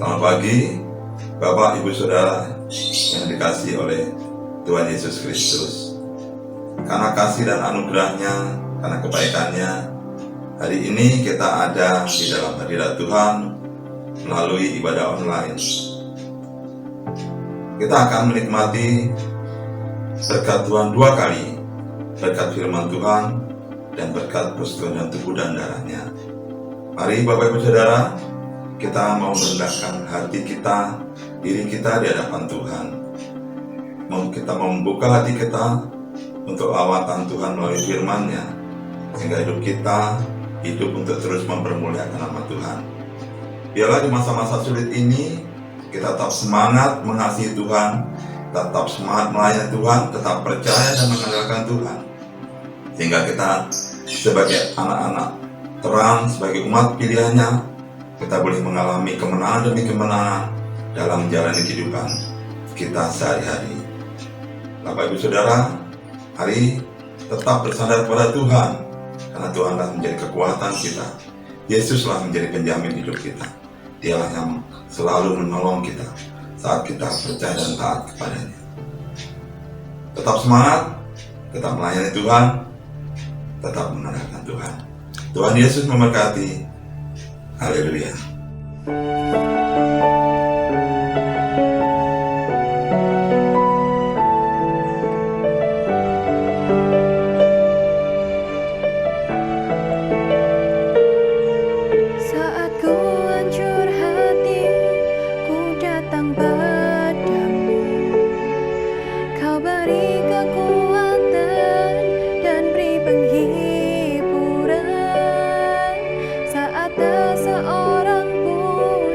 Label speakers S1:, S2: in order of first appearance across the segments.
S1: Selamat pagi, Bapak, Ibu, Saudara yang dikasihi oleh Tuhan Yesus Kristus. Karena kasih dan anugerahnya, karena kebaikannya, hari ini kita ada di dalam hadirat Tuhan melalui ibadah online. Kita akan menikmati berkat Tuhan dua kali, berkat firman Tuhan dan berkat persetujuan tubuh dan darahnya. Mari Bapak Ibu Saudara, kita mau merendahkan hati kita, diri kita di hadapan Tuhan. Kita mau membuka hati kita untuk lawatan Tuhan melalui firman-Nya, sehingga hidup kita hidup untuk terus mempermuliakan nama Tuhan. Biarlah di masa-masa sulit ini kita tetap semangat mengasihi Tuhan, tetap semangat melayani Tuhan, tetap percaya dan mengandalkan Tuhan, sehingga kita sebagai anak-anak terang, sebagai umat pilihan-Nya, kita boleh mengalami kemenangan demi kemenangan dalam menjalani kehidupan kita sehari-hari. Bapak Ibu Saudara, hari tetap bersandar pada Tuhan, karena Tuhanlah menjadi kekuatan kita. Yesuslah menjadi penjamin hidup kita. Dialah yang selalu menolong kita saat kita percaya dan taat kepadanya. Tetap semangat, tetap melayani Tuhan, tetap mengandalkan Tuhan. Tuhan Yesus memberkati. Haleluya.
S2: Saat ku hancur hati, ku datang padamu. Kau beri kekuatan dan beri penghiburan. Saat tak seorang pun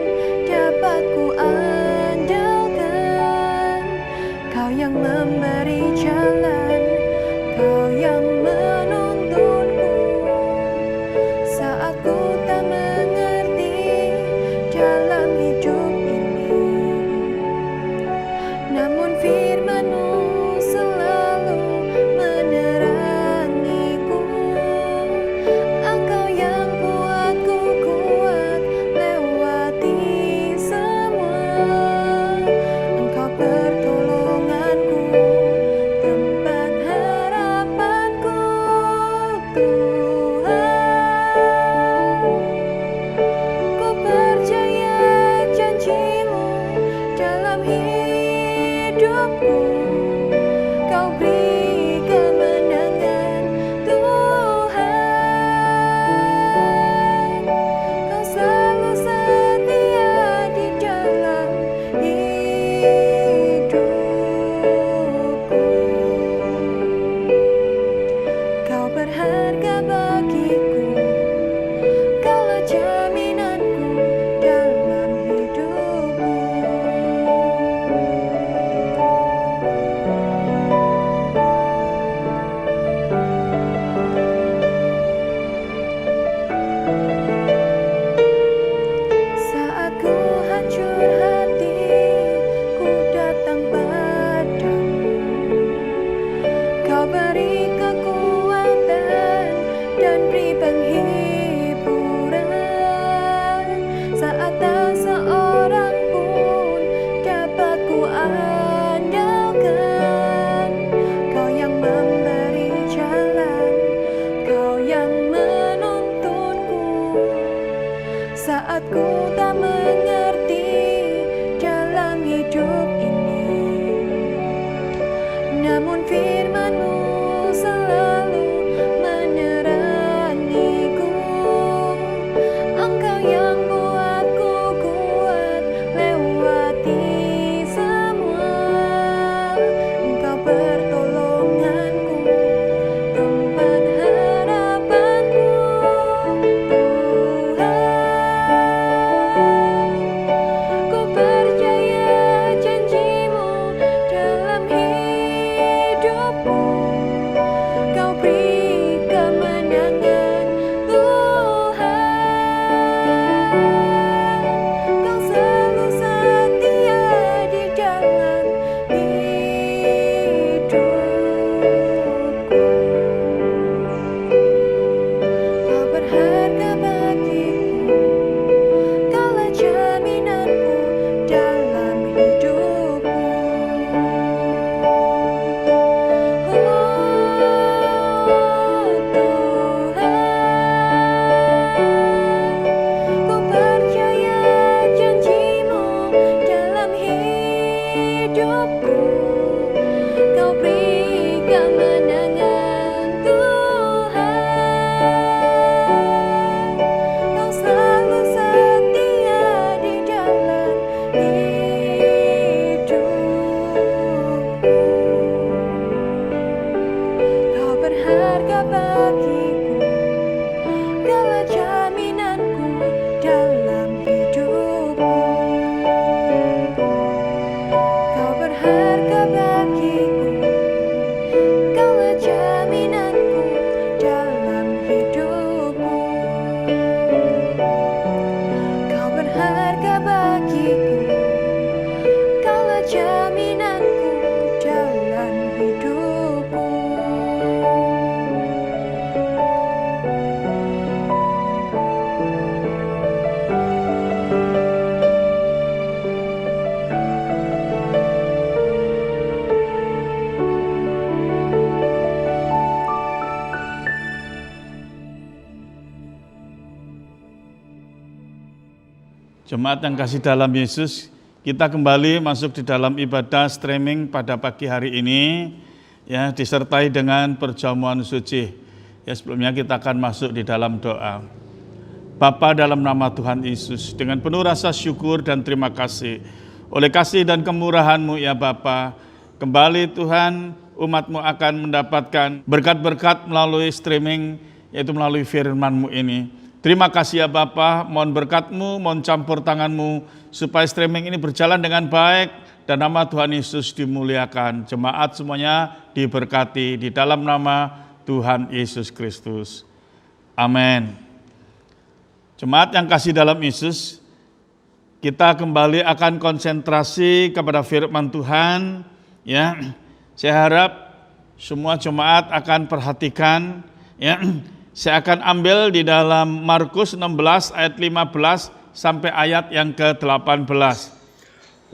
S3: Jemaat yang kasih dalam Yesus, kita kembali masuk di dalam ibadah streaming pada pagi hari ini, ya, disertai dengan perjamuan suci. Ya, sebelumnya kita akan masuk di dalam doa. Bapa, dalam nama Tuhan Yesus, dengan penuh rasa syukur dan terima kasih, oleh kasih dan kemurahan-Mu ya Bapa, kembali Tuhan, umat-Mu akan mendapatkan berkat-berkat melalui streaming, yaitu melalui firman-Mu ini. Terima kasih ya Bapa, mohon berkat-Mu, mohon campur tangan-Mu, supaya streaming ini berjalan dengan baik, dan nama Tuhan Yesus dimuliakan. Jemaat semuanya diberkati di dalam nama Tuhan Yesus Kristus. Amin. Jemaat yang kasih dalam Yesus, kita kembali akan konsentrasi kepada firman Tuhan. Ya, saya harap semua jemaat akan perhatikan, ya. Saya akan ambil di dalam Markus 16 ayat 15 sampai ayat yang ke-18.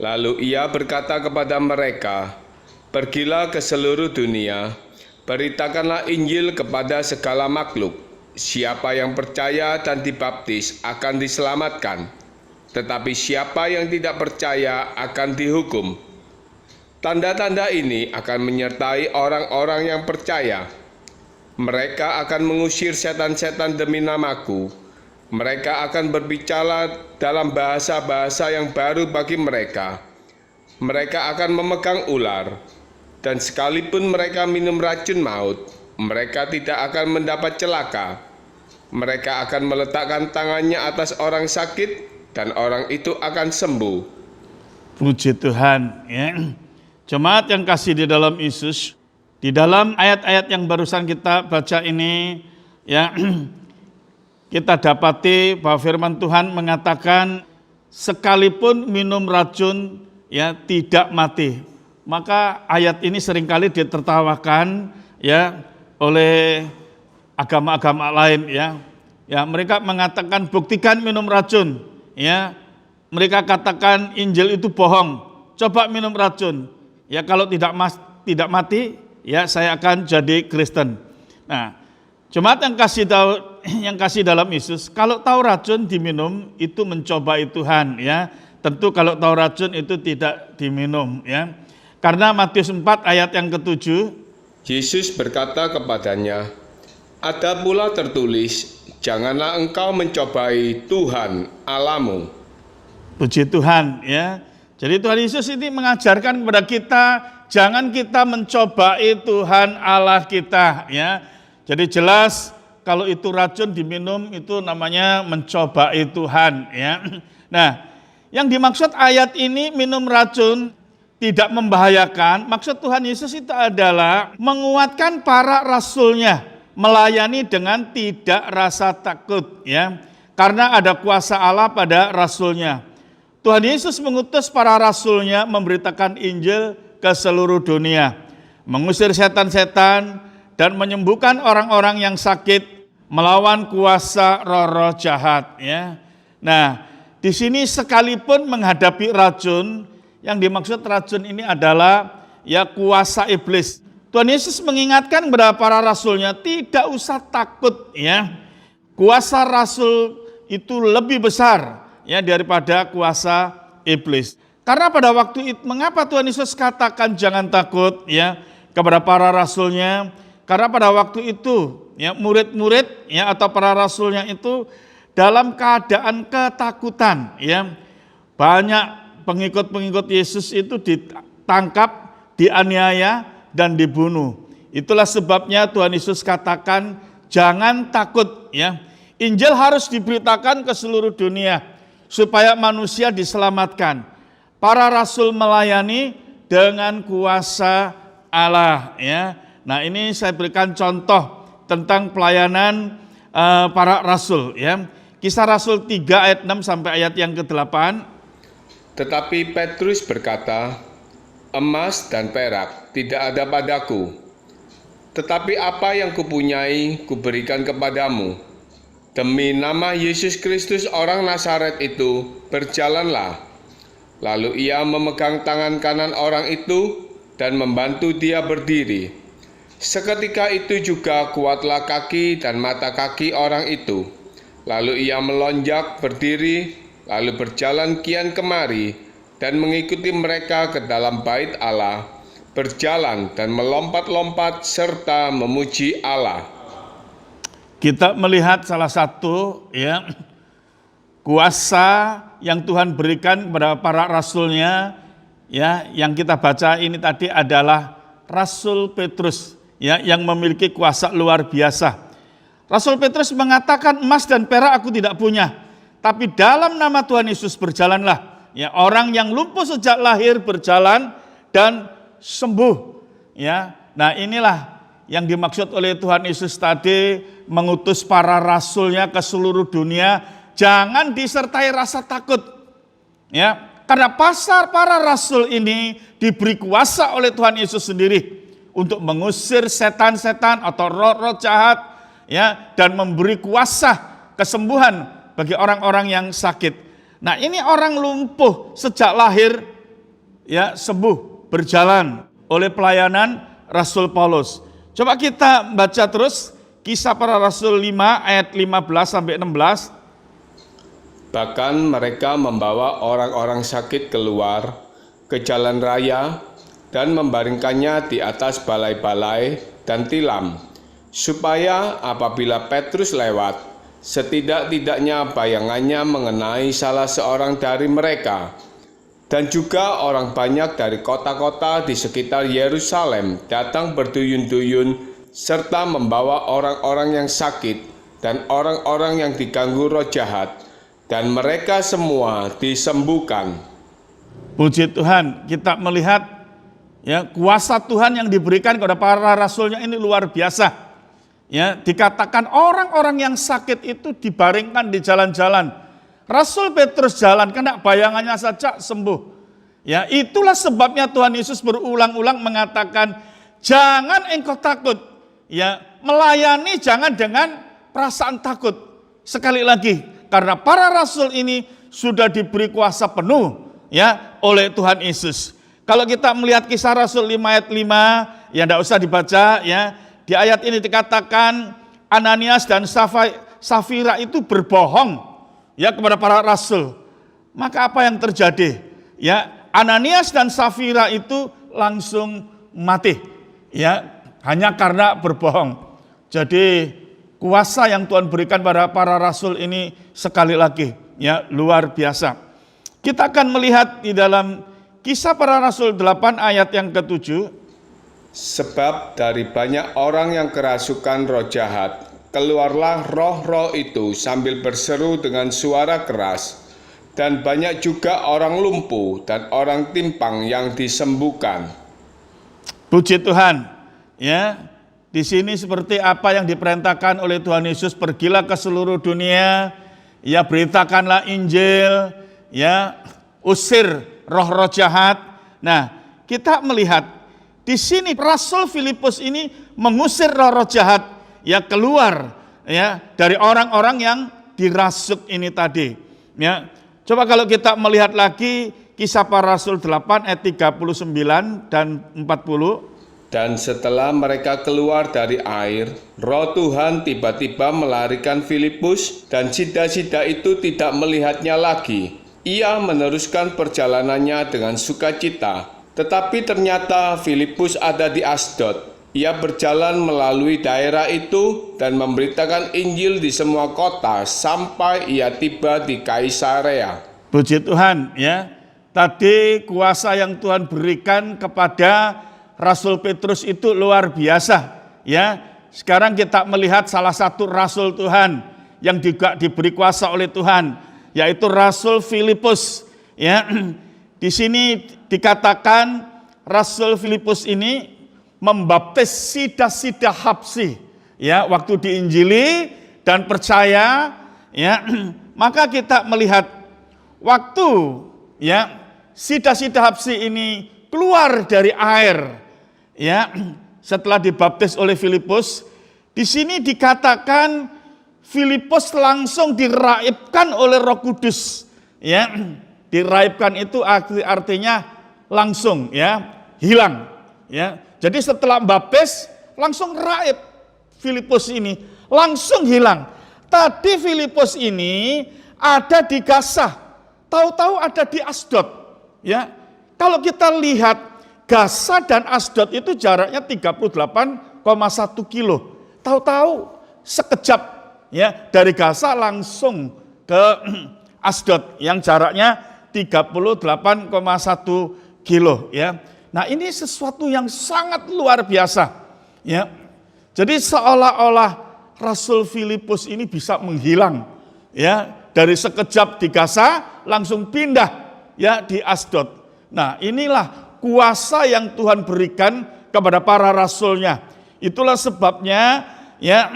S4: Lalu ia berkata kepada mereka, "Pergilah ke seluruh dunia, beritakanlah Injil kepada segala makhluk. Siapa yang percaya dan dibaptis akan diselamatkan, tetapi siapa yang tidak percaya akan dihukum. Tanda-tanda ini akan menyertai orang-orang yang percaya. Mereka akan mengusir setan-setan demi namaku. Mereka akan berbicara dalam bahasa-bahasa yang baru bagi mereka. Mereka akan memegang ular, dan sekalipun mereka minum racun maut, mereka tidak akan mendapat celaka. Mereka akan meletakkan tangannya atas orang sakit, dan orang itu akan sembuh."
S3: Puji Tuhan, ya. Jemaat yang kasih di dalam Yesus, di dalam ayat-ayat yang barusan kita baca ini, ya, kita dapati bahwa firman Tuhan mengatakan sekalipun minum racun, ya, tidak mati. Maka ayat ini seringkali ditertawakan, ya, oleh agama-agama lain, ya. Ya, mereka mengatakan buktikan minum racun, ya. Mereka katakan Injil itu bohong. Coba minum racun. Ya, kalau tidak mati, ya, saya akan jadi Kristen. Nah, jemaat yang kasih dalam Yesus, kalau tahu racun diminum itu mencobai Tuhan, ya. Tentu kalau tahu racun itu tidak diminum, ya. Karena Matius 4 ayat yang ke-7,
S4: Yesus berkata kepadanya, "Ada pula tertulis, janganlah engkau mencobai Tuhan Allahmu."
S3: Puji Tuhan, ya. Jadi Tuhan Yesus ini mengajarkan kepada kita, jangan kita mencobai Tuhan Allah kita, ya. Jadi jelas kalau itu racun diminum itu namanya mencobai Tuhan, ya. Nah, yang dimaksud ayat ini minum racun tidak membahayakan, maksud Tuhan Yesus itu adalah menguatkan para rasulnya melayani dengan tidak rasa takut, ya. Karena ada kuasa Allah pada rasulnya. Tuhan Yesus mengutus para rasulnya memberitakan Injil ke seluruh dunia, mengusir setan-setan dan menyembuhkan orang-orang yang sakit, melawan kuasa roh-roh jahat, ya. Nah, di sini sekalipun menghadapi racun, yang dimaksud racun ini adalah, ya, kuasa iblis. Tuhan Yesus mengingatkan kepada para rasulnya tidak usah takut, ya. Kuasa rasul itu lebih besar, ya, daripada kuasa iblis. Karena pada waktu itu, mengapa Tuhan Yesus katakan jangan takut, ya, kepada para rasulnya? Karena pada waktu itu, ya, murid-murid, ya, atau para rasulnya itu dalam keadaan ketakutan, ya. Banyak pengikut-pengikut Yesus itu ditangkap, dianiaya, dan dibunuh. Itulah sebabnya Tuhan Yesus katakan jangan takut, ya. Injil harus diberitakan ke seluruh dunia supaya manusia diselamatkan. Para rasul melayani dengan kuasa Allah, ya. Nah, ini saya berikan contoh tentang pelayanan para rasul, ya. Kisah Rasul 3 ayat 6 sampai ayat yang ke-8.
S4: Tetapi Petrus berkata, "Emas dan perak tidak ada padaku, tetapi apa yang kupunyai kuberikan kepadamu. Demi nama Yesus Kristus orang Nazaret itu, berjalanlah." Lalu ia memegang tangan kanan orang itu dan membantu dia berdiri. Seketika itu juga kuatlah kaki dan mata kaki orang itu. Lalu ia melonjak berdiri lalu berjalan kian kemari dan mengikuti mereka ke dalam bait Allah, berjalan dan melompat-lompat serta memuji Allah.
S3: Kita melihat salah satu kuasa yang Tuhan berikan kepada para rasulnya, yang kita baca ini tadi adalah Rasul Petrus, yang memiliki kuasa luar biasa. Rasul Petrus mengatakan, emas dan perak aku tidak punya, tapi dalam nama Tuhan Yesus berjalanlah. Orang yang lumpuh sejak lahir berjalan dan sembuh. Nah inilah yang dimaksud oleh Tuhan Yesus tadi, mengutus para rasulnya ke seluruh dunia. Jangan disertai rasa takut. Karena para rasul ini diberi kuasa oleh Tuhan Yesus sendiri untuk mengusir setan-setan atau roh-roh jahat, dan memberi kuasa kesembuhan bagi orang-orang yang sakit. Nah, ini orang lumpuh sejak lahir sembuh, berjalan oleh pelayanan Rasul Paulus. Coba kita baca terus Kisah Para Rasul 5 ayat 15 sampai 16.
S4: Bahkan mereka membawa orang-orang sakit keluar ke jalan raya dan membaringkannya di atas balai-balai dan tilam, supaya apabila Petrus lewat, setidak-tidaknya bayangannya mengenai salah seorang dari mereka. Dan juga orang banyak dari kota-kota di sekitar Yerusalem datang berduyun-duyun serta membawa orang-orang yang sakit dan orang-orang yang diganggu roh jahat, dan mereka semua disembuhkan.
S3: Puji Tuhan, kita melihat kuasa Tuhan yang diberikan kepada para rasulnya ini luar biasa. Dikatakan orang-orang yang sakit itu dibaringkan di jalan-jalan. Rasul Petrus jalan, kena bayangannya saja sembuh. Itulah sebabnya Tuhan Yesus berulang-ulang mengatakan, jangan engkau takut. Melayani jangan dengan perasaan takut. Sekali lagi, karena para rasul ini sudah diberi kuasa penuh oleh Tuhan Yesus. Kalau kita melihat Kisah Rasul 5 ayat 5, tidak usah dibaca. Di ayat ini dikatakan Ananias dan Safira itu berbohong kepada para rasul. Maka apa yang terjadi? Ananias dan Safira itu langsung mati. Hanya karena berbohong. Jadi kuasa yang Tuhan berikan pada para rasul ini sekali lagi luar biasa. Kita akan melihat di dalam Kisah Para Rasul 8 ayat yang ke-7.
S4: Sebab dari banyak orang yang kerasukan roh jahat, keluarlah roh-roh itu sambil berseru dengan suara keras, dan banyak juga orang lumpuh dan orang timpang yang disembuhkan.
S3: Puji Tuhan. Di sini seperti apa yang diperintahkan oleh Tuhan Yesus, pergilah ke seluruh dunia, beritakanlah Injil, usir roh-roh jahat. Nah, kita melihat di sini Rasul Filipus ini mengusir roh-roh jahat keluar dari orang-orang yang dirasuk ini tadi. Coba kalau kita melihat lagi Kisah Para Rasul 8 ayat 39 dan 40.
S4: Dan setelah mereka keluar dari air, roh Tuhan tiba-tiba melarikan Filipus, dan sida-sida itu tidak melihatnya lagi. Ia meneruskan perjalanannya dengan sukacita. Tetapi ternyata Filipus ada di Asdod. Ia berjalan melalui daerah itu dan memberitakan Injil di semua kota sampai ia tiba di Kaisarea.
S3: Puji Tuhan, tadi kuasa yang Tuhan berikan kepada Rasul Petrus itu luar biasa. Sekarang kita melihat salah satu rasul Tuhan yang juga diberi kuasa oleh Tuhan, yaitu Rasul Filipus. Di sini dikatakan Rasul Filipus ini membaptis sida-sida Habsi. Waktu diinjili dan percaya, maka kita melihat waktu sida-sida Habsi ini keluar dari air, setelah dibaptis oleh Filipus. Di sini dikatakan Filipus langsung diraibkan oleh Roh Kudus. Diraibkan itu artinya langsung hilang. Jadi setelah baptis langsung raib Filipus ini, langsung hilang. Tadi Filipus ini ada di Gaza, tahu-tahu ada di Asdod. Ya, kalau kita lihat Gaza dan Asdod itu jaraknya 38,1 kilo. Tahu-tahu sekejap ya dari Gaza langsung ke Asdod yang jaraknya 38,1 kilo ya. Nah, ini sesuatu yang sangat luar biasa ya. Jadi seolah-olah Rasul Filipus ini bisa menghilang ya, dari sekejap di Gaza langsung pindah ya di Asdod. Nah, inilah kuasa yang Tuhan berikan kepada para rasulnya. Itulah sebabnya ya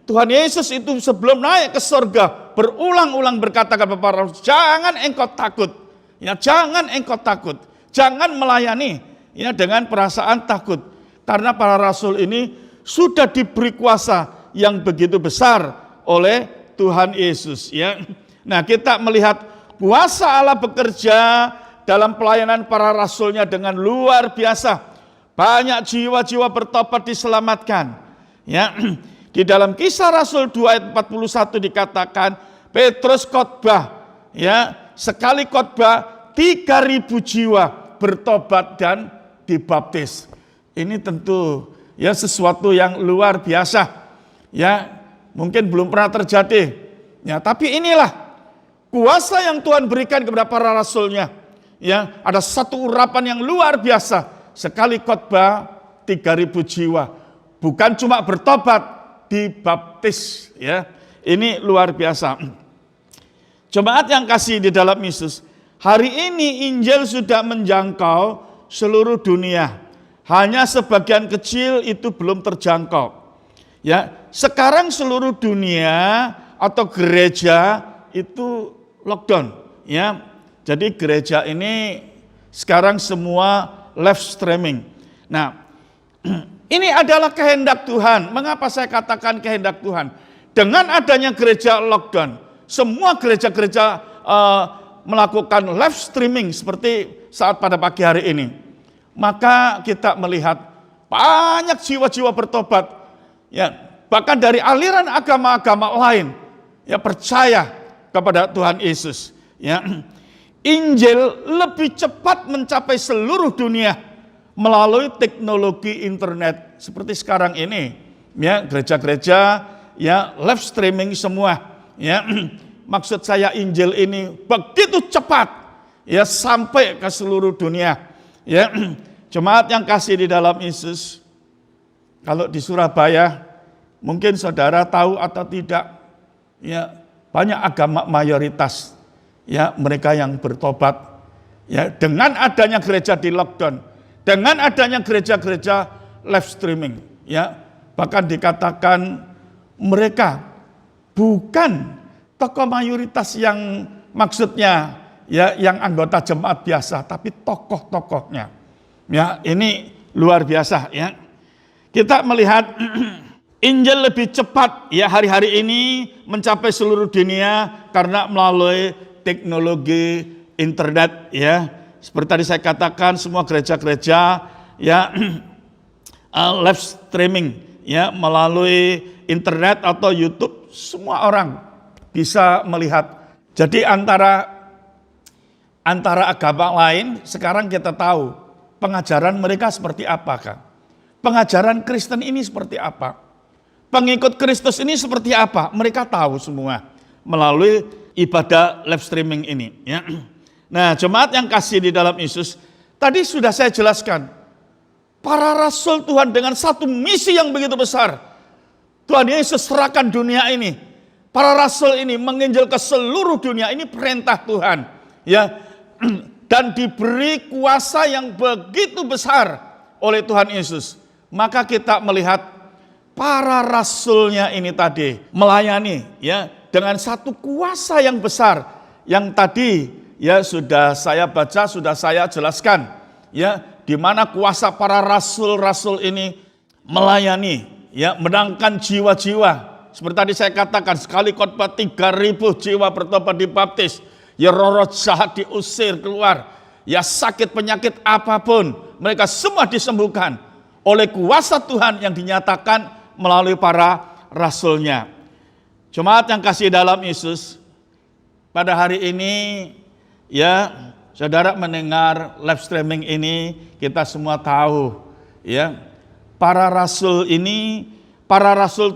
S3: Tuhan Yesus itu sebelum naik ke surga berulang-ulang berkata kepada para rasul, jangan engkau takut. Ya, jangan engkau takut. Jangan melayani ya dengan perasaan takut. Karena para rasul ini sudah diberi kuasa yang begitu besar oleh Tuhan Yesus ya. Nah, kita melihat kuasa Allah bekerja dalam pelayanan para rasulnya dengan luar biasa. Banyak jiwa-jiwa bertobat diselamatkan. Ya, di dalam Kisah Rasul 2 ayat 41 dikatakan Petrus khotbah, ya, sekali khotbah 3.000 jiwa bertobat dan dibaptis. Ini tentu ya sesuatu yang luar biasa. Ya, mungkin belum pernah terjadi. Ya, tapi inilah kuasa yang Tuhan berikan kepada para rasulnya. Ya, ada satu urapan yang luar biasa. Sekali khotbah 3.000 jiwa. Bukan cuma bertobat, dibaptis ya. Ini luar biasa. Jemaat yang kasih di dalam Yesus, hari ini Injil sudah menjangkau seluruh dunia. Hanya sebagian kecil itu belum terjangkau. Ya, sekarang seluruh dunia atau gereja itu lockdown ya. Jadi gereja ini sekarang semua live streaming. Nah, ini adalah kehendak Tuhan. Mengapa saya katakan kehendak Tuhan? Dengan adanya gereja lockdown, semua gereja-gereja melakukan live streaming seperti saat pada pagi hari ini. Maka kita melihat banyak jiwa-jiwa bertobat. Ya, bahkan dari aliran agama-agama lain ya percaya kepada Tuhan Yesus. Ya. Injil lebih cepat mencapai seluruh dunia melalui teknologi internet seperti sekarang ini. Ya, gereja-gereja ya live streaming semua. Ya, maksud saya Injil ini begitu cepat ya sampai ke seluruh dunia. Ya, jemaat yang kasih di dalam Yesus, kalau di Surabaya mungkin saudara tahu atau tidak, ya banyak agama mayoritas. Ya, mereka yang bertobat ya dengan adanya gereja di lockdown, dengan adanya gereja-gereja live streaming ya, bahkan dikatakan mereka bukan tokoh mayoritas yang maksudnya ya yang anggota jemaat biasa, tapi tokoh-tokohnya. Ya, ini luar biasa ya. Kita melihat Injil lebih cepat ya hari-hari ini mencapai seluruh dunia karena melalui teknologi internet ya. Seperti tadi saya katakan semua gereja-gereja ya live streaming ya melalui internet atau YouTube, semua orang bisa melihat. Jadi antara agama lain sekarang kita tahu pengajaran mereka seperti apakah. Pengajaran Kristen ini seperti apa? Pengikut Kristus ini seperti apa? Mereka tahu semua melalui ibadah live streaming ini ya. Nah, jemaat yang kasih di dalam Yesus, tadi sudah saya jelaskan. Para rasul Tuhan dengan satu misi yang begitu besar. Tuhan Yesus serahkan dunia ini. Para rasul ini menginjil ke seluruh dunia, ini perintah Tuhan ya. Dan diberi kuasa yang begitu besar oleh Tuhan Yesus. Maka kita melihat para rasulnya ini tadi melayani ya dengan satu kuasa yang besar yang tadi ya sudah saya baca, sudah saya jelaskan ya, di mana kuasa para rasul-rasul ini melayani ya, menangkan jiwa-jiwa. Seperti tadi saya katakan, sekali khotbah 3.000 jiwa bertobat dibaptis, ya roh-roh jahat diusir keluar, ya sakit penyakit apapun mereka semua disembuhkan oleh kuasa Tuhan yang dinyatakan melalui para rasulnya. Jemaat yang kasih dalam Yesus, pada hari ini ya, saudara mendengar live streaming ini, kita semua tahu, ya, para rasul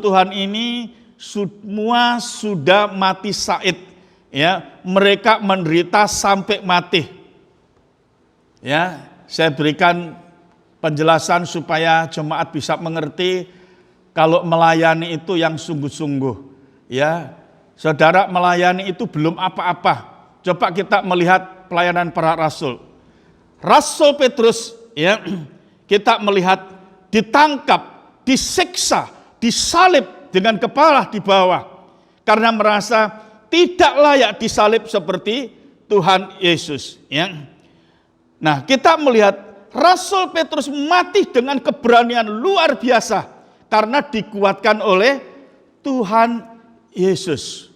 S3: Tuhan ini semua sudah mati syahid, ya, mereka menderita sampai mati. Ya, saya berikan penjelasan supaya jemaat bisa mengerti kalau melayani itu yang sungguh-sungguh. Ya, saudara, melayani itu belum apa-apa. Coba kita melihat pelayanan para rasul. Rasul Petrus, ya, kita melihat ditangkap, disiksa, disalib dengan kepala di bawah karena merasa tidak layak disalib seperti Tuhan Yesus. Ya. Nah, kita melihat Rasul Petrus mati dengan keberanian luar biasa karena dikuatkan oleh Tuhan Yesus.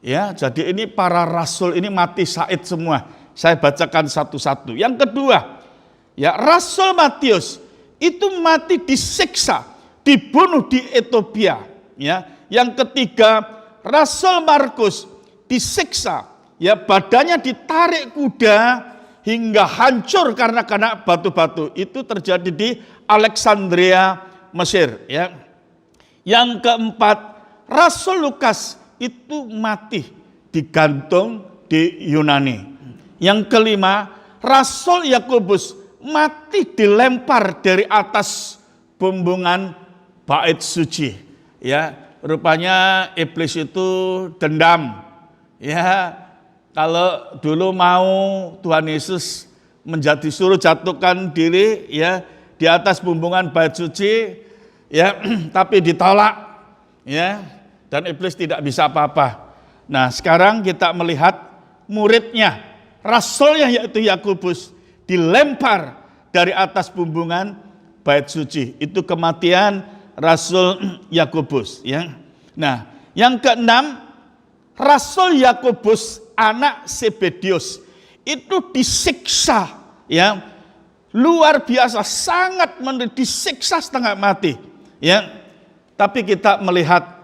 S3: Ya, jadi ini para rasul ini mati syahid semua. Saya bacakan satu-satu. Yang kedua, ya, Rasul Matius itu mati disiksa, dibunuh di Ethiopia. Ya, yang ketiga, Rasul Markus disiksa, ya, badannya ditarik kuda hingga hancur karena kena batu-batu. Itu terjadi di Alexandria, Mesir. Ya. Yang keempat, Rasul Lukas itu mati digantung di Yunani. Yang kelima, Rasul Yakobus mati dilempar dari atas bumbungan bait suci. Ya, rupanya iblis itu dendam. Ya, kalau dulu mau Tuhan Yesus suruh jatuhkan diri, ya, di atas bumbungan bait suci, ya, tapi ditolak, ya, dan iblis tidak bisa apa-apa. Nah, sekarang kita melihat muridnya, rasulnya yaitu Yakobus, dilempar dari atas bumbungan bait suci. Itu kematian Rasul Yakobus, ya. Nah, yang keenam, Rasul Yakobus anak Zebedius itu disiksa, ya, luar biasa, sangat disiksa setengah mati, ya. Tapi kita melihat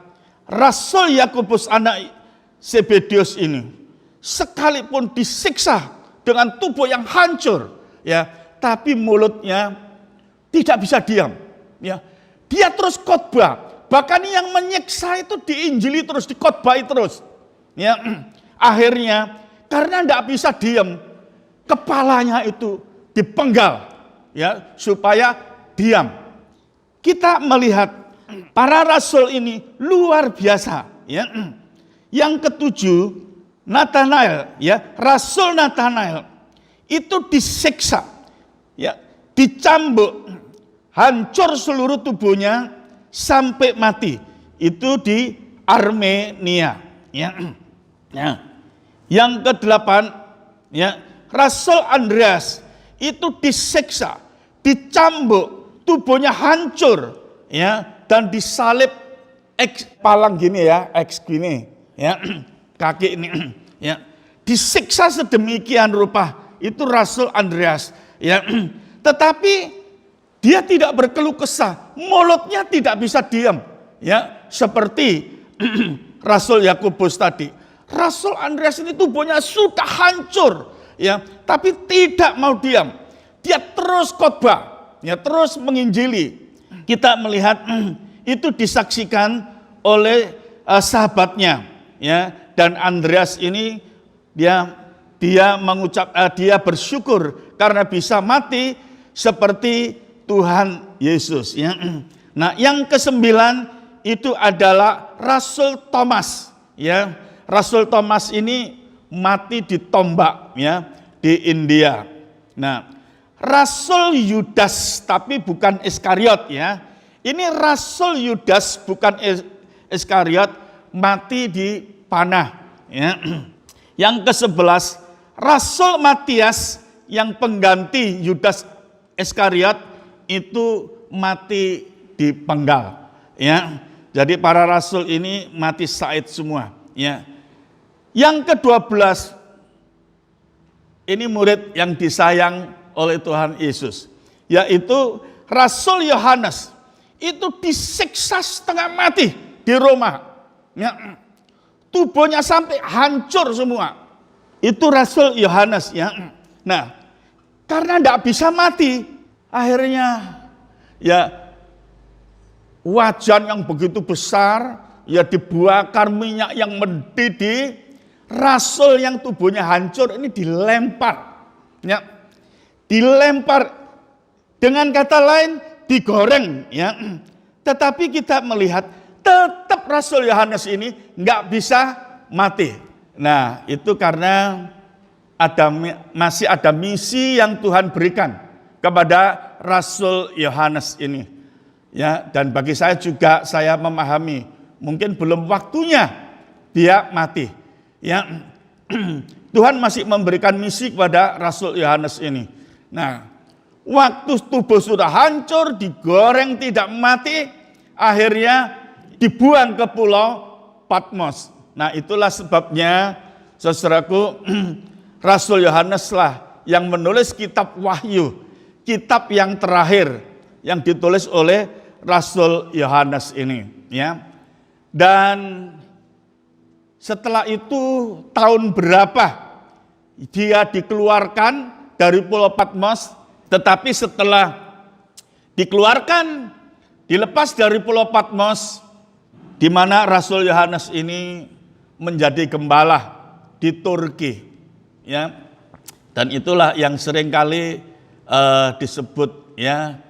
S3: Rasul Yakobus anak Zebedius ini sekalipun disiksa dengan tubuh yang hancur, ya, tapi mulutnya tidak bisa diam, ya. Dia terus khotbah, bahkan yang menyiksa itu diinjili terus, dikhotbahi terus. Ya, akhirnya karena tidak bisa diam, kepalanya itu dipenggal, ya, supaya diam. Kita melihat para rasul ini luar biasa. Ya. Yang ketujuh, Nathanael, ya, Rasul Nathanael itu disiksa, ya, dicambuk, hancur seluruh tubuhnya sampai mati. Itu di Armenia. Ya. Ya. Yang kedelapan, ya, Rasul Andreas itu disiksa, dicambuk, tubuhnya hancur, ya, dan disalib palang gini, ya, gini, ya, kaki ini, ya, disiksa sedemikian rupa. Itu Rasul Andreas, ya. Tetapi dia tidak berkeluh kesah, mulutnya tidak bisa diam, ya, seperti Rasul Yakobus tadi. Rasul Andreas ini tubuhnya sudah hancur, ya, tapi tidak mau diam. Dia terus khotbah, ya, terus menginjili. Kita melihat itu disaksikan oleh sahabatnya, ya, dan Andreas ini dia bersyukur karena bisa mati seperti Tuhan Yesus, ya. Nah, yang kesembilan itu adalah Rasul Thomas, ya. Rasul Thomas ini mati ditombak, ya, di India. Nah, Rasul Yudas, tapi bukan Iskariot, ya. Ini Rasul Yudas bukan Iskariot, mati di panah, ya. Yang ke-11, Rasul Matias yang pengganti Yudas Iskariot itu mati dipenggal, ya. Jadi para rasul ini mati syahid semua, ya. Yang ke-12, ini murid yang disayang oleh Tuhan Yesus, yaitu Rasul Yohanes. Itu disiksa setengah mati di Roma, ya. Tubuhnya sampai hancur semua, Itu Rasul Yohanes ya. Nah, karena tidak bisa mati, akhirnya ya wajan yang begitu besar, ya dibakar minyak yang mendidih, rasul yang tubuhnya hancur ini dilempar. Ya, dilempar, dengan kata lain digoreng. Ya, tetapi kita melihat tetap Rasul Yohanes ini nggak bisa mati. Nah, itu karena masih ada misi yang Tuhan berikan kepada Rasul Yohanes ini. Ya, dan bagi saya juga, saya memahami mungkin belum waktunya dia mati. Ya, Tuhan masih memberikan misi kepada Rasul Yohanes ini. Nah, waktu tubuh sudah hancur, digoreng tidak mati, akhirnya dibuang ke pulau Patmos. Nah, itulah sebabnya, saudaraku, Rasul Yohanes lah yang menulis kitab Wahyu, kitab yang terakhir yang ditulis oleh Rasul Yohanes ini, ya. Dan setelah itu tahun berapa dia dikeluarkan dari pulau Patmos, tetapi setelah dikeluarkan, dilepas dari pulau Patmos, di mana Rasul Yohanes ini menjadi gembala di Turki, ya. Dan itulah yang seringkali disebut ya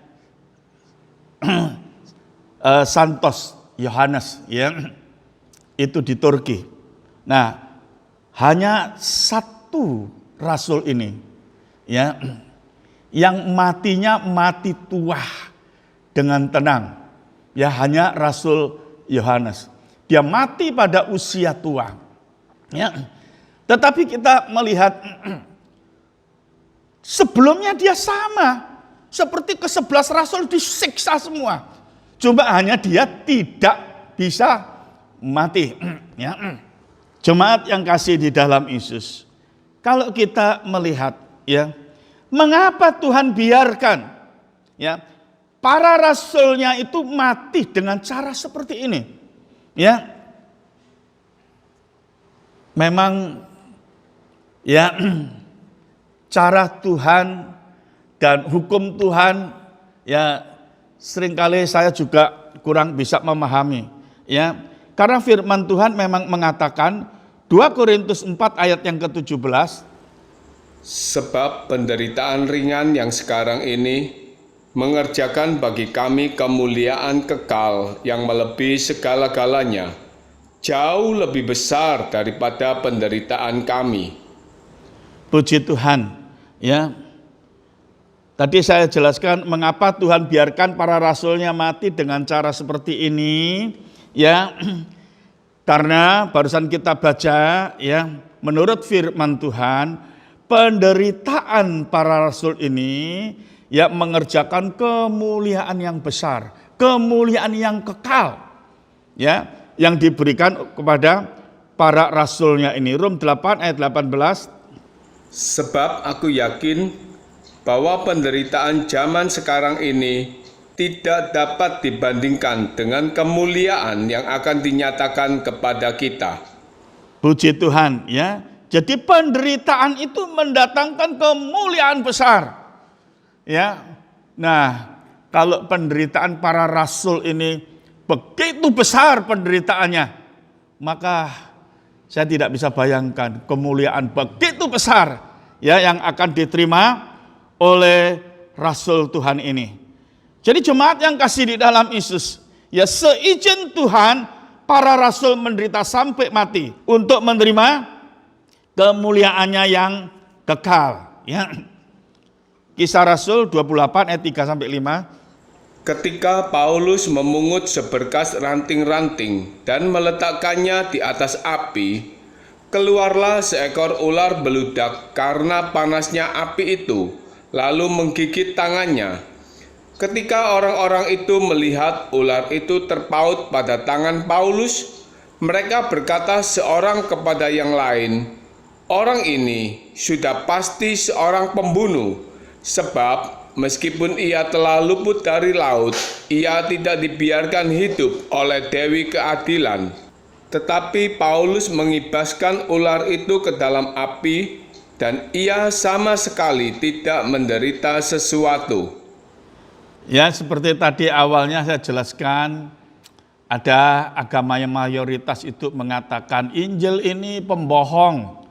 S3: Santos Yohanes, ya, itu di Turki. Nah, hanya satu rasul ini, ya, yang matinya mati tua dengan tenang, ya, hanya Rasul Yohanes. Dia mati pada usia tua. Ya. Tetapi kita melihat sebelumnya dia sama. Seperti ke-11 rasul disiksa semua. Cuma hanya dia tidak bisa mati. Ya. Jemaat yang kasih di dalam Yesus. Kalau kita melihat, ya, mengapa Tuhan biarkan, ya, para rasulnya itu mati dengan cara seperti ini? Ya, memang ya cara Tuhan dan hukum Tuhan, ya, seringkali saya juga kurang bisa memahami, ya, karena firman Tuhan memang mengatakan 2 Korintus 4 ayat yang ke-17,
S4: sebab penderitaan ringan yang sekarang ini mengerjakan bagi kami kemuliaan kekal yang melebihi segala-galanya, jauh lebih besar daripada penderitaan kami.
S3: Puji Tuhan, ya. Tadi saya jelaskan mengapa Tuhan biarkan para rasulnya mati dengan cara seperti ini, ya. Karena barusan kita baca, ya, menurut firman Tuhan, penderitaan para rasul ini ya mengerjakan kemuliaan yang besar, kemuliaan yang kekal, ya, yang diberikan kepada para rasulnya ini. Rom 8 ayat 18.
S4: Sebab aku yakin bahwa penderitaan zaman sekarang ini tidak dapat dibandingkan dengan kemuliaan yang akan dinyatakan kepada kita.
S3: Puji Tuhan, ya. Jadi penderitaan itu mendatangkan kemuliaan besar. Ya, nah, kalau penderitaan para rasul ini begitu besar penderitaannya, maka saya tidak bisa bayangkan kemuliaan begitu besar, ya, yang akan diterima oleh rasul Tuhan ini. Jadi jemaat yang kasih di dalam Yesus, ya, seizin Tuhan para rasul menderita sampai mati untuk menerima kemuliaannya yang kekal, ya. Kisah Rasul 28 ayat 3-5.
S4: Ketika Paulus memungut seberkas ranting-ranting dan meletakkannya di atas api, keluarlah seekor ular beludak karena panasnya api itu, lalu menggigit tangannya. Ketika orang-orang itu melihat ular itu terpaut pada tangan Paulus, mereka berkata seorang kepada yang lain, "Orang ini sudah pasti seorang pembunuh. Sebab meskipun ia telah luput dari laut, ia tidak dibiarkan hidup oleh Dewi Keadilan." Tetapi Paulus mengibaskan ular itu ke dalam api, dan ia sama sekali tidak menderita sesuatu.
S3: Ya, seperti tadi awalnya saya jelaskan, ada agama yang mayoritas itu mengatakan Injil ini pembohong.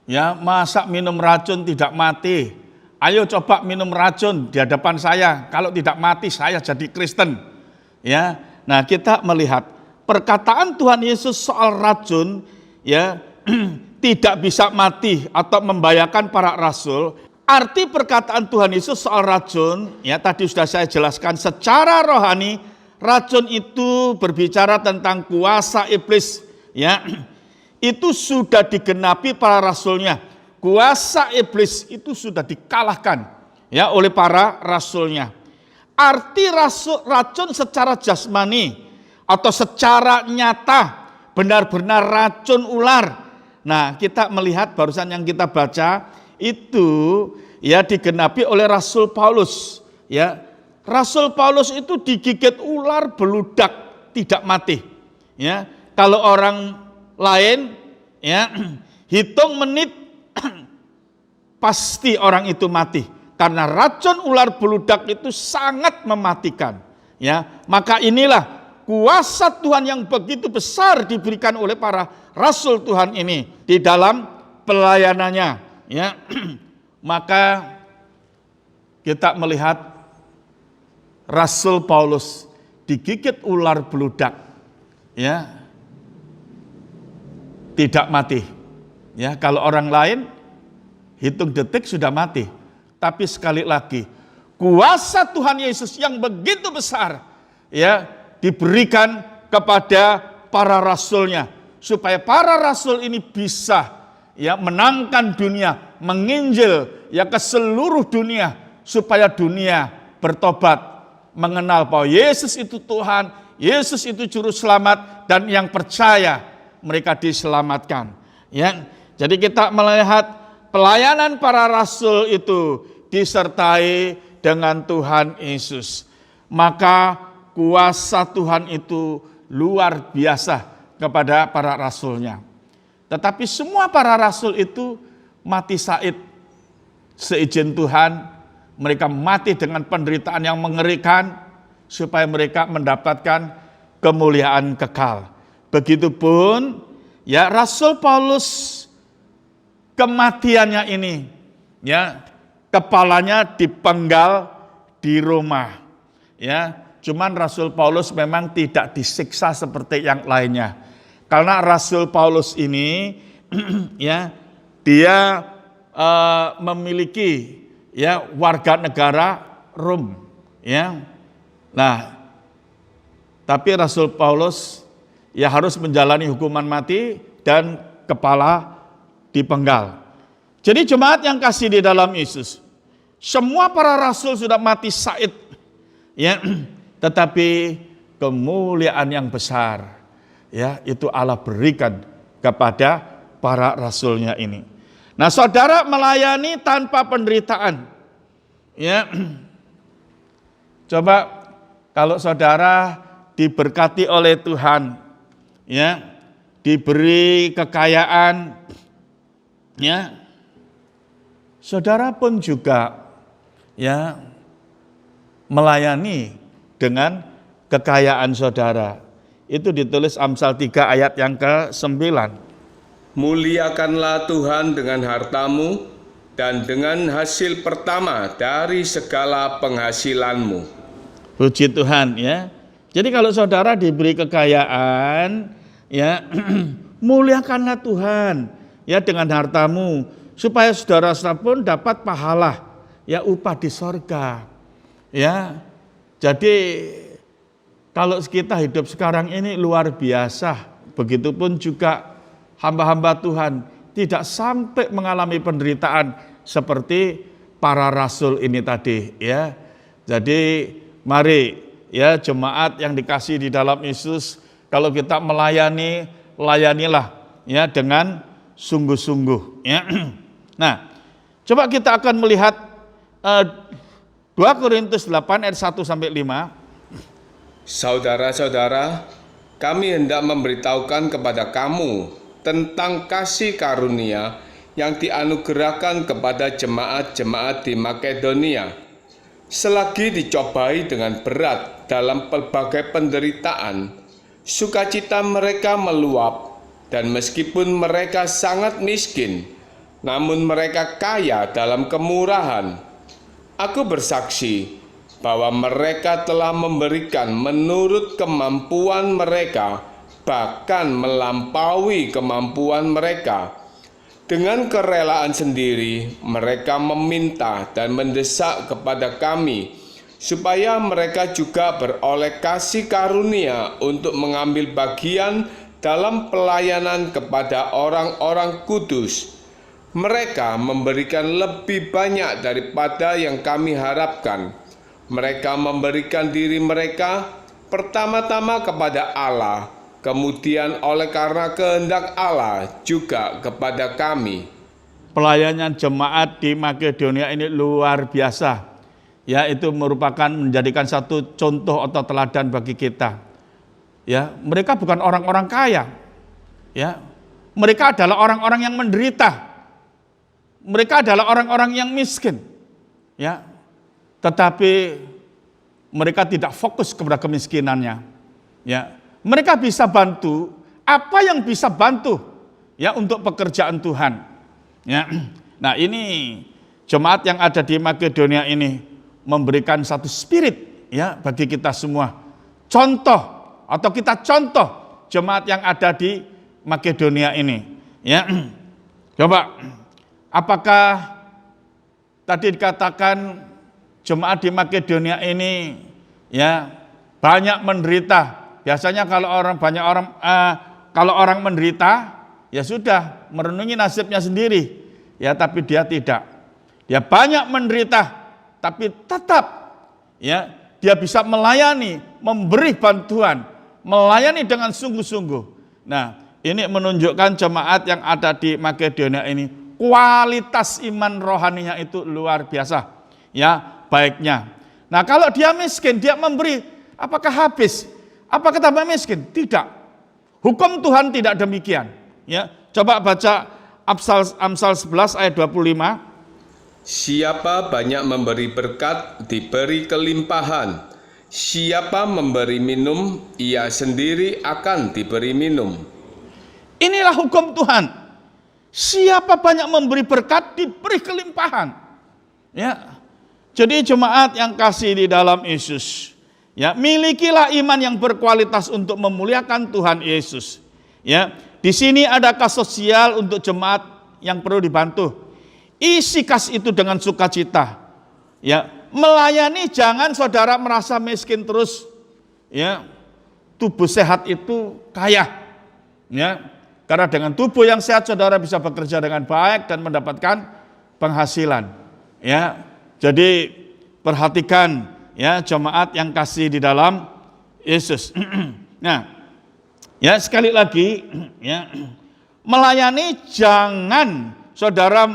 S3: Ya, masa minum racun tidak mati? Ayo coba minum racun di hadapan saya. Kalau tidak mati saya jadi Kristen. Ya, nah kita melihat perkataan Tuhan Yesus soal racun, ya tidak bisa mati atau membahayakan para rasul. Arti perkataan Tuhan Yesus soal racun, ya tadi sudah saya jelaskan secara rohani, racun itu berbicara tentang kuasa iblis, ya. Itu sudah digenapi para rasulnya. Kuasa iblis itu sudah dikalahkan, ya, oleh para rasulnya. Arti racun secara jasmani atau secara nyata, benar-benar racun ular. Nah, kita melihat barusan yang kita baca itu ya digenapi oleh Rasul Paulus, ya. Rasul Paulus itu digigit ular beludak tidak mati, ya. Kalau orang lain, ya, hitung menit pasti orang itu mati karena racun ular beludak itu sangat mematikan, ya. Maka inilah kuasa Tuhan yang begitu besar diberikan oleh para rasul Tuhan ini di dalam pelayanannya, ya. Maka kita melihat Rasul Paulus digigit ular beludak, ya, tidak mati. Ya, kalau orang lain hitung detik sudah mati. Tapi sekali lagi, kuasa Tuhan Yesus yang begitu besar, ya, diberikan kepada para rasulnya supaya para rasul ini bisa, ya, menangkan dunia, menginjil, ya, ke seluruh dunia supaya dunia bertobat, mengenal bahwa Yesus itu Tuhan, Yesus itu juru selamat, dan yang percaya mereka diselamatkan, ya. Jadi kita melihat pelayanan para rasul itu disertai dengan Tuhan Yesus. Maka kuasa Tuhan itu luar biasa kepada para rasulnya. Tetapi semua para rasul itu mati syahid seizin Tuhan. Mereka mati dengan penderitaan yang mengerikan supaya mereka mendapatkan kemuliaan kekal. Begitupun ya Rasul Paulus, kematiannya ini, ya, kepalanya dipenggal di Roma, ya. Cuman Rasul Paulus memang tidak disiksa seperti yang lainnya. Karena Rasul Paulus ini ya dia memiliki, ya, warga negara Rom, ya. Nah, tapi Rasul Paulus ya harus menjalani hukuman mati dan kepala dipenggal. Jadi jemaat yang kasih di dalam Yesus, semua para rasul sudah mati syahid, ya, tetapi kemuliaan yang besar, ya, itu Allah berikan kepada para rasulnya ini. Nah, saudara melayani tanpa penderitaan, ya. Coba kalau saudara diberkati oleh Tuhan, ya, diberi kekayaan, ya, saudara pun juga, ya, melayani dengan kekayaan saudara. Itu ditulis Amsal 3 ayat yang ke-9.
S4: Muliakanlah Tuhan dengan hartamu dan dengan hasil pertama dari segala penghasilanmu.
S3: Puji Tuhan, ya. Jadi kalau saudara diberi kekayaan, ya, muliakanlah Tuhan, ya, dengan hartamu supaya saudara-saudara pun dapat pahala, ya, upah di sorga, ya. Jadi kalau kita hidup sekarang ini luar biasa, begitupun juga hamba-hamba Tuhan tidak sampai mengalami penderitaan seperti para rasul ini tadi, ya. Jadi mari, ya, jemaat yang dikasih di dalam Yesus, kalau kita melayani, layanilah, ya, dengan sungguh-sungguh, ya. Nah, coba kita akan melihat 2 Korintus 8 ayat 1 sampai 5.
S4: Saudara-saudara, kami hendak memberitahukan kepada kamu tentang kasih karunia yang dianugerahkan kepada jemaat-jemaat di Makedonia. Selagi dicobai dengan berat dalam pelbagai penderitaan, sukacita mereka meluap, dan meskipun mereka sangat miskin, namun mereka kaya dalam kemurahan. Aku bersaksi bahwa mereka telah memberikan menurut kemampuan mereka, bahkan melampaui kemampuan mereka. Dengan kerelaan sendiri, mereka meminta dan mendesak kepada kami, supaya mereka juga beroleh kasih karunia untuk mengambil bagian dalam pelayanan kepada orang-orang kudus. Mereka memberikan lebih banyak daripada yang kami harapkan. Mereka memberikan diri mereka pertama-tama kepada Allah, kemudian oleh karena kehendak Allah juga kepada kami.
S3: Pelayanan jemaat di Makedonia ini luar biasa. Ya, itu merupakan menjadikan satu contoh atau teladan bagi kita. Ya, mereka bukan orang-orang kaya. Ya, mereka adalah orang-orang yang menderita. Mereka adalah orang-orang yang miskin. Ya. Tetapi mereka tidak fokus kepada kemiskinannya. Ya. Mereka bisa bantu apa yang bisa bantu ya untuk pekerjaan Tuhan. Ya. Nah, ini jemaat yang ada di Makedonia ini memberikan satu spirit ya bagi kita semua. Contoh atau kita contoh jemaat yang ada di Makedonia ini. Ya. Coba, apakah tadi dikatakan jemaat di Makedonia ini ya banyak menderita? Biasanya kalau orang menderita ya sudah merenungi nasibnya sendiri. Ya, tapi dia tidak. Dia banyak menderita tapi tetap ya dia bisa melayani, memberi bantuan, melayani dengan sungguh-sungguh. Nah, ini menunjukkan jemaat yang ada di Makedonia ini kualitas iman rohaninya itu luar biasa, ya baiknya. Nah, kalau dia miskin, dia memberi, apakah habis? Apakah tambah miskin? Tidak. Hukum Tuhan tidak demikian. Ya, coba baca Amsal 11 ayat 25.
S4: Siapa banyak memberi berkat, diberi kelimpahan. Siapa memberi minum, ia sendiri akan diberi minum.
S3: Inilah hukum Tuhan. Siapa banyak memberi berkat, diberi kelimpahan. Ya. Jadi jemaat yang kasih di dalam Yesus, ya, milikilah iman yang berkualitas untuk memuliakan Tuhan Yesus. Ya, di sini ada kas sosial untuk jemaat yang perlu dibantu. Isi kas itu dengan sukacita. Ya, melayani jangan saudara merasa miskin terus. Ya, tubuh sehat itu kaya. Ya. Karena dengan tubuh yang sehat saudara bisa bekerja dengan baik dan mendapatkan penghasilan. Ya, jadi perhatikan ya jemaat yang kasih di dalam Yesus. Nah, ya sekali lagi ya melayani jangan saudara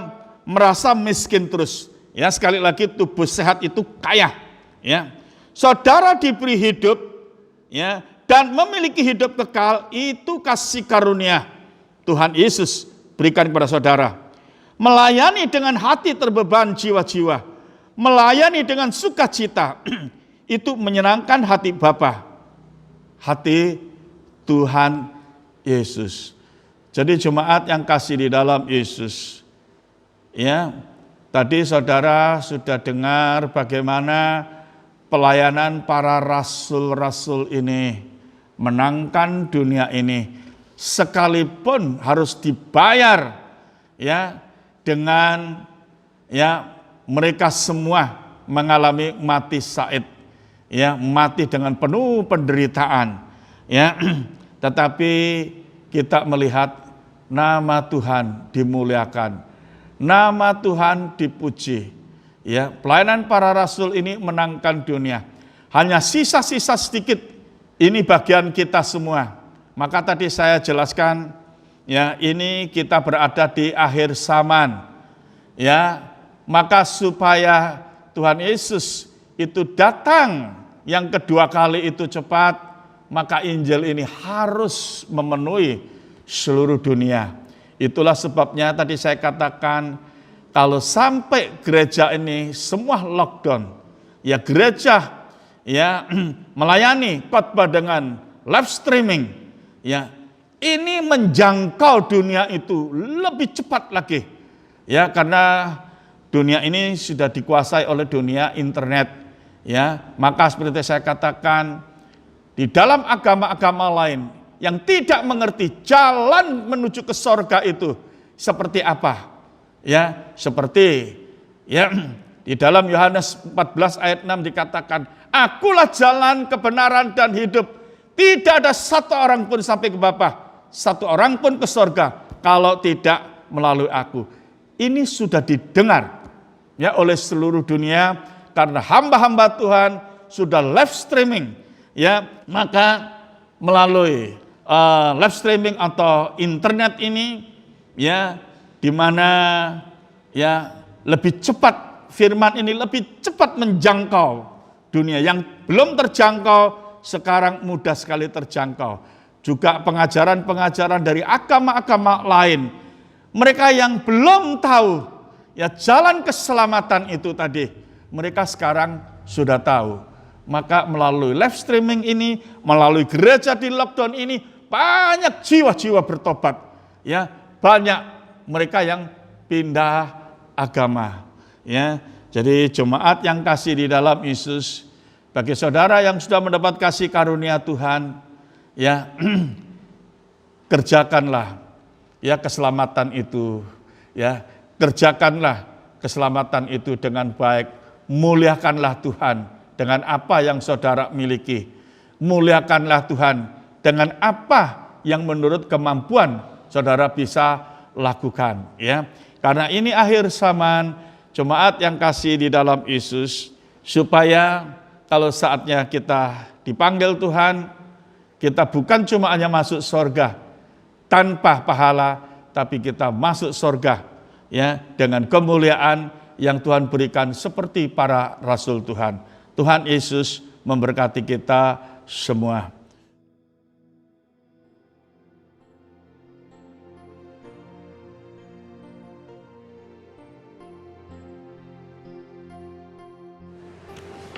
S3: merasa miskin terus. Ya sekali lagi tubuh sehat itu kaya. Ya, saudara diberi hidup ya dan memiliki hidup kekal itu kasih karunia Tuhan Yesus berikan kepada saudara. Melayani dengan hati terbeban jiwa-jiwa, melayani dengan sukacita, itu menyenangkan hati Bapa, hati Tuhan Yesus. Jadi jemaat yang kasih di dalam Yesus, ya tadi saudara sudah dengar bagaimana pelayanan para rasul-rasul ini menangkan dunia ini. Sekalipun harus dibayar ya dengan ya mereka semua mengalami mati syahid ya mati dengan penuh penderitaan ya tetapi kita melihat nama Tuhan dimuliakan, nama Tuhan dipuji ya. Pelayanan para rasul ini menangkan dunia. Hanya sisa-sisa sedikit ini bagian kita semua. Maka tadi saya jelaskan, ya ini kita berada di akhir zaman, ya maka supaya Tuhan Yesus itu datang yang kedua kali itu cepat, maka Injil ini harus memenuhi seluruh dunia. Itulah sebabnya tadi saya katakan, kalau sampai gereja ini semua lockdown, ya gereja ya melayani khotbah dengan live streaming, ya ini menjangkau dunia itu lebih cepat lagi. Ya, karena dunia ini sudah dikuasai oleh dunia internet. Ya, maka seperti saya katakan, di dalam agama-agama lain yang tidak mengerti jalan menuju ke sorga itu seperti apa. Ya, seperti ya di dalam Yohanes 14 ayat 6 dikatakan, akulah jalan, kebenaran, dan hidup. Tidak ada satu orang pun sampai ke Bapa, satu orang pun ke sorga, kalau tidak melalui aku. Ini sudah didengar ya oleh seluruh dunia, karena hamba-hamba Tuhan sudah live streaming. Ya, maka melalui live streaming atau internet ini, ya, di mana ya lebih cepat firman ini lebih cepat menjangkau dunia yang belum terjangkau, sekarang mudah sekali terjangkau. Juga pengajaran-pengajaran dari agama-agama lain, mereka yang belum tahu ya jalan keselamatan itu tadi, mereka sekarang sudah tahu. Maka melalui live streaming ini, melalui gereja di lockdown ini, banyak jiwa-jiwa bertobat. Ya, banyak mereka yang pindah agama. Ya, jadi jemaat yang kasih di dalam Yesus, bagi saudara yang sudah mendapat kasih karunia Tuhan, ya kerjakanlah ya keselamatan itu, ya kerjakanlah keselamatan itu dengan baik. Muliakanlah Tuhan dengan apa yang saudara miliki. Muliakanlah Tuhan dengan apa yang menurut kemampuan saudara bisa lakukan, ya. Karena ini akhir zaman, jemaat yang kasih di dalam Yesus, supaya kalau saatnya kita dipanggil Tuhan, kita bukan cuma hanya masuk surga tanpa pahala, tapi kita masuk surga ya dengan kemuliaan yang Tuhan berikan seperti para rasul Tuhan. Tuhan Yesus memberkati kita semua.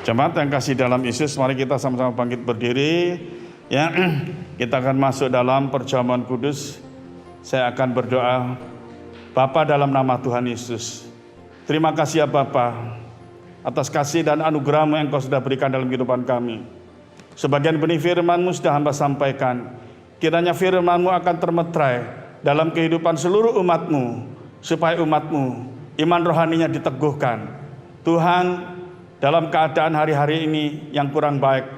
S3: Jemaat yang kasih dalam Yesus, mari kita sama-sama bangkit berdiri. Ya, kita akan masuk dalam perjamuan kudus. Saya akan berdoa. Bapa, dalam nama Tuhan Yesus, terima kasih ya Bapa atas kasih dan anugerah-Mu yang Kau sudah berikan dalam kehidupan kami. Sebagian benih firman-Mu sudah hamba sampaikan. Kiranya firman-Mu akan termeterai dalam kehidupan seluruh umat-Mu, supaya umat-Mu iman rohaninya diteguhkan. Tuhan, dalam keadaan hari-hari ini yang kurang baik,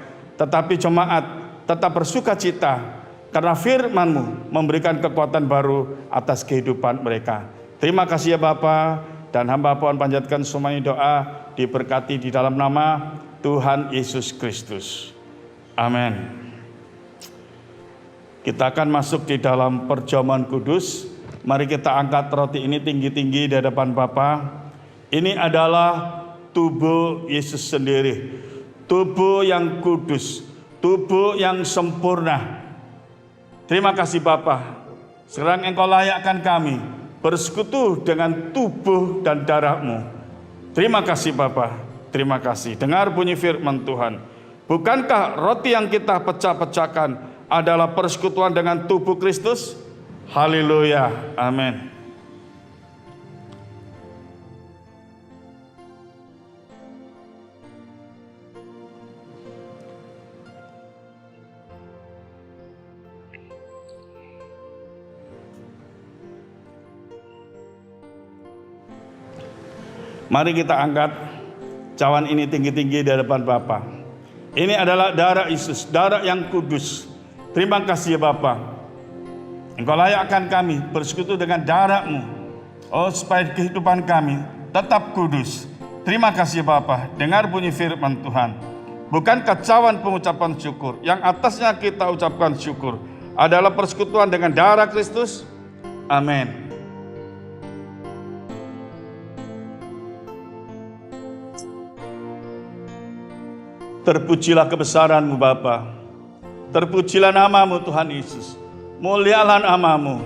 S3: tetapi jemaat tetap bersuka cita karena firman-Mu memberikan kekuatan baru atas kehidupan mereka. Terima kasih ya Bapa, dan hamba pohon panjatkan semuanya doa diberkati di dalam nama Tuhan Yesus Kristus. Amin. Kita akan masuk di dalam perjamuan kudus. Mari kita angkat roti ini tinggi-tinggi di hadapan Bapa. Ini adalah tubuh Yesus sendiri, tubuh yang kudus, tubuh yang sempurna. Terima kasih Bapa, sekarang Engkau layakkan kami bersekutu dengan tubuh dan darah-Mu. Terima kasih Bapa, terima kasih. Dengar bunyi firman Tuhan. Bukankah roti yang kita pecah-pecahkan adalah persekutuan dengan tubuh Kristus? Haleluya, amin. Mari kita angkat cawan ini tinggi-tinggi di hadapan Bapa. Ini adalah darah Yesus, darah yang kudus. Terima kasih ya Bapa. Engkau layakkan kami bersekutu dengan darah-Mu. Oh, supaya kehidupan kami tetap kudus. Terima kasih ya Bapa. Dengar bunyi firman Tuhan. Bukankah cawan pengucapan syukur yang atasnya kita ucapkan syukur adalah persekutuan dengan darah Kristus? Amin. Terpujilah kebesaran-Mu Bapa. Terpujilah namamu Tuhan Yesus. Mulialah namamu.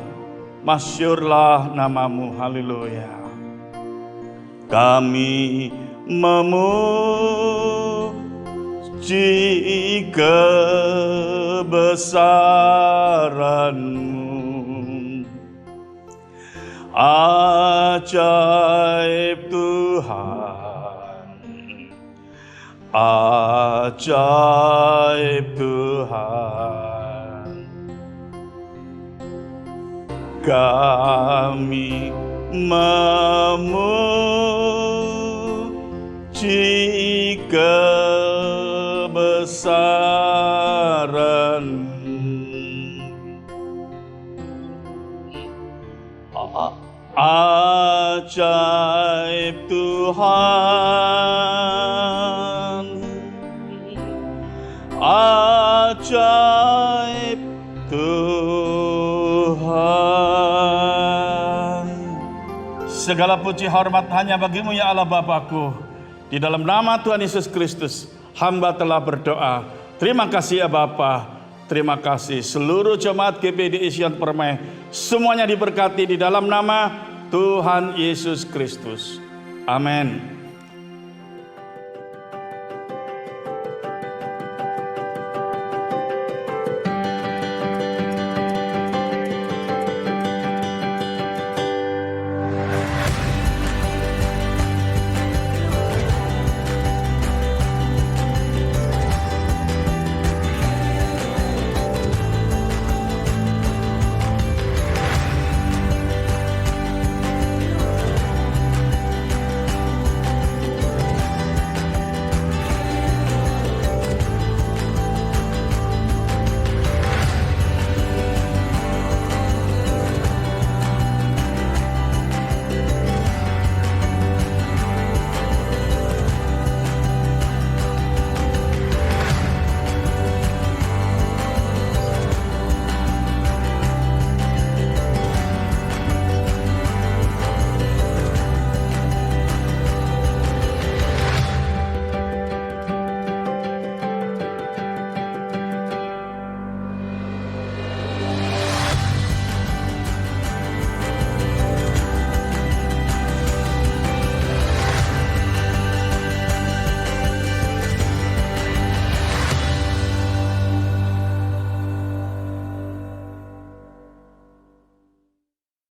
S3: Masyurlah namamu. Haleluya. Kami memuji kebesaran-Mu. Ajaib Tuhan, ajaib Tuhan. Kami memuji kebesaran-Mu. Ajaib Tuhan, ajaib Tuhan. Segala puji hormat hanya bagimu ya Allah Bapakku. Di dalam nama Tuhan Yesus Kristus, hamba telah berdoa. Terima kasih ya Bapa. Terima kasih seluruh jemaat GPD Sion Permai. Semuanya diberkati di dalam nama Tuhan Yesus Kristus. Amin.